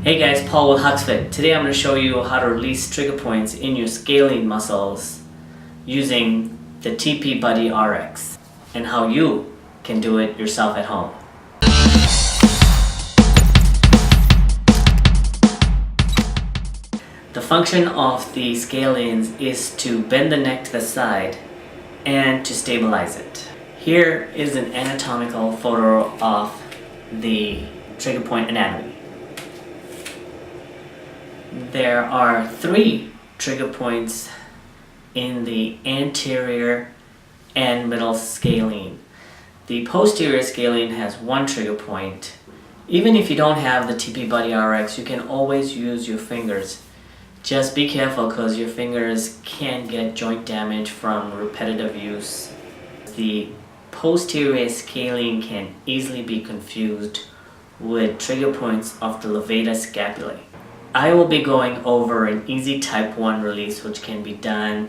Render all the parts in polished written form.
Hey guys, Paul with HuxFit. Today I'm going to show you how to release trigger points in your scalene muscles using the TP Buddy RX and how you can do it yourself at home. The function of the scalenes is to bend the neck to the side and to stabilize it. Here is an anatomical photo of the trigger point anatomy. There are 3 trigger points in the anterior and middle scalene. The posterior scalene has 1 trigger point. Even if you don't have the TP Buddy RX, you can always use your fingers. Just be careful because your fingers can get joint damage from repetitive use. The posterior scalene can easily be confused with trigger points of the levator scapulae. I will be going over an easy type 1 release which can be done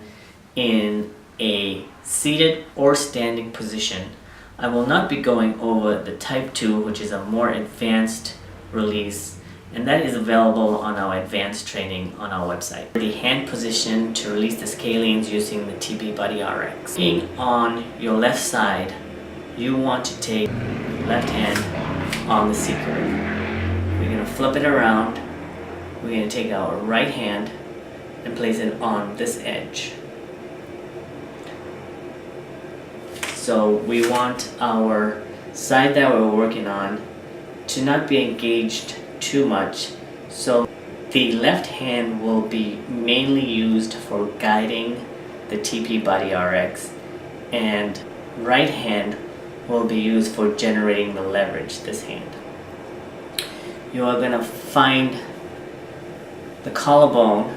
in a seated or standing position. I will not be going over the type 2, which is a more advanced release, and that is available on our advanced training on our website. The hand position to release the scalenes using the TP Buddy RX. Being on your left side, you want to take left hand on the seat girth. We're going to flip it around. We're going to take our right hand and place it on this edge. So we want our side that we're working on to not be engaged too much. So the left hand will be mainly used for guiding the TP Buddy RX, and right hand will be used for generating the leverage, this hand. You are going to find the collarbone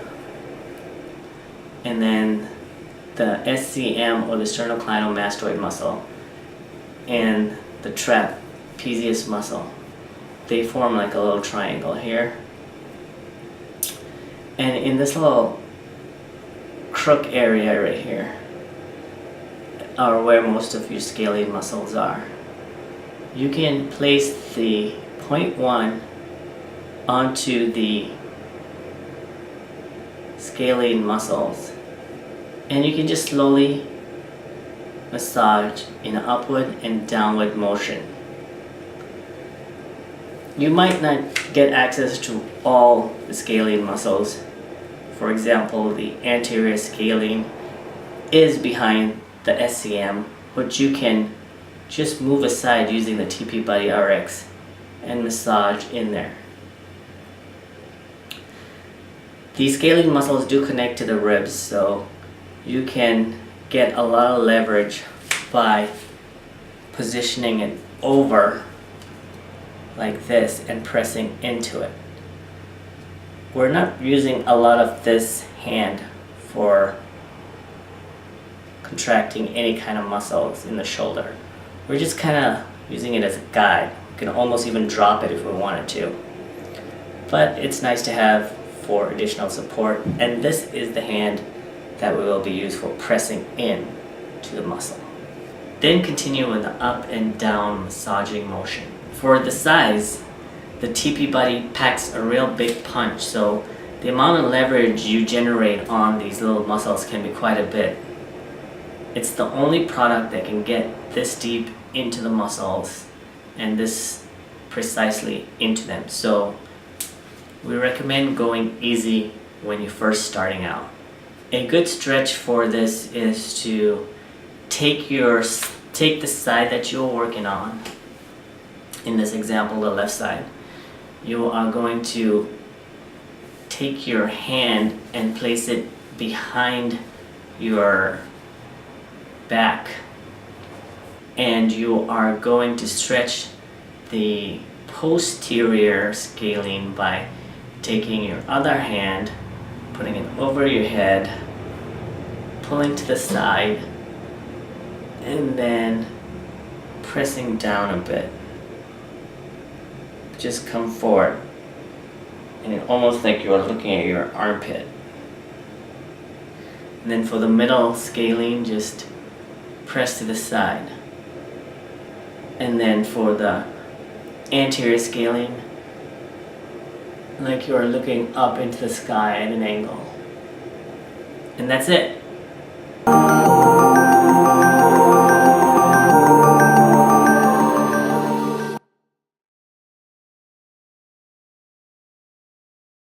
and then the SCM or the sternocleidomastoid muscle and the trapezius muscle. They form like a little triangle here. And in this little crook area right here are where most of your scalene muscles are. You can place the point 1 onto the scalene muscles, and you can just slowly massage in an upward and downward motion. You might not get access to all the scalene muscles. For example, the anterior scalene is behind the SCM, which you can just move aside using the TP Buddy RX and massage in there. These scalene muscles do connect to the ribs, so you can get a lot of leverage by positioning it over like this and pressing into it. We're not using a lot of this hand for contracting any kind of muscles in the shoulder. We're just kind of using it as a guide. We can almost even drop it if we wanted to. But it's nice to have for additional support, and this is the hand that we will be used for pressing in to the muscle. Then continue with the up and down massaging motion. For the size, the TP Buddy packs a real big punch, so the amount of leverage you generate on these little muscles can be quite a bit. It's the only product that can get this deep into the muscles and this precisely into them. So we recommend going easy when you're first starting out. A good stretch for this is to take the side that you're working on. In this example, the left side. You are going to take your hand and place it behind your back, and you are going to stretch the posterior scalene by taking your other hand, putting it over your head, pulling to the side, and then pressing down a bit. Just come forward, and it's almost like you're looking at your armpit. And then for the middle scalene, just press to the side. And then for the anterior scalene, like you are looking up into the sky at an angle. And that's it.